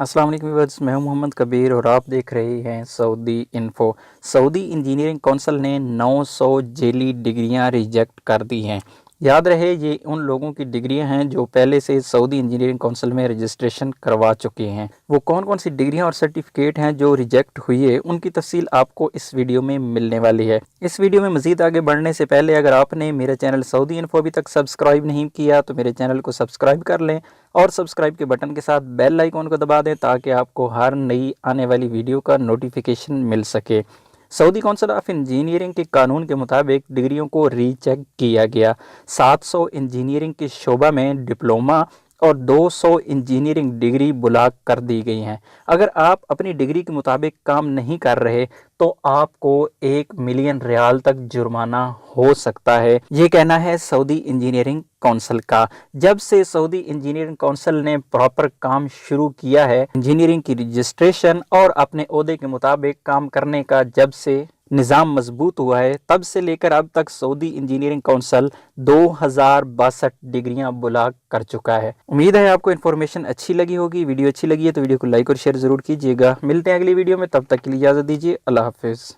अस्सलाम वालेकुम व्यूअर्स, मैं हूं मोहम्मद कबीर और आप देख रहे हैं Saudi info. Saudi engineering council ने 900 जेली डिग्रियां रिजेक्ट कर दी हैं। याद रहे, ये उन लोगों की डिग्रियां हैं जो पहले से सऊदी इंजीनियरिंग काउंसिल में रजिस्ट्रेशन करवा चुके हैं। वो कौन कौन सी डिग्रियां और सर्टिफिकेट हैं जो रिजेक्ट हुई है, उनकी तफसील आपको इस वीडियो में मिलने वाली है। इस वीडियो में मजीद आगे बढ़ने से पहले अगर आपने मेरे चैनल सऊदी इन्फो अभी तक सब्सक्राइब नहीं किया तो मेरे चैनल को सब्सक्राइब कर लें और सब्सक्राइब के बटन के साथ बेल आइकॉन को दबा दें ताकि आपको हर नई आने वाली वीडियो का नोटिफिकेशन मिल सके। सऊदी काउंसिल ऑफ इंजीनियरिंग के कानून के मुताबिक डिग्रियों को रीचेक किया गया। 700 इंजीनियरिंग के शोबा में डिप्लोमा और 200 इंजीनियरिंग डिग्री ब्लॉक कर दी गई हैं। अगर आप अपनी डिग्री के मुताबिक काम नहीं कर रहे तो आपको 1 मिलियन रियाल तक जुर्माना हो सकता है। ये कहना है सऊदी इंजीनियरिंग काउंसिल का। जब से सऊदी इंजीनियरिंग काउंसिल ने प्रॉपर काम शुरू किया है, इंजीनियरिंग की रजिस्ट्रेशन और अपने ओहदे के मुताबिक काम करने का जब से निज़ाम मजबूत हुआ है, तब से लेकर अब तक सऊदी इंजीनियरिंग काउंसिल 2062 डिग्रियां ब्लॉक कर चुका है। उम्मीद है आपको इन्फॉर्मेशन अच्छी लगी होगी। वीडियो अच्छी लगी है तो वीडियो को लाइक और शेयर जरूर कीजिएगा। मिलते हैं अगली वीडियो में, तब तक के लिए इजाज़त दीजिए। अल्लाह हाफिज़।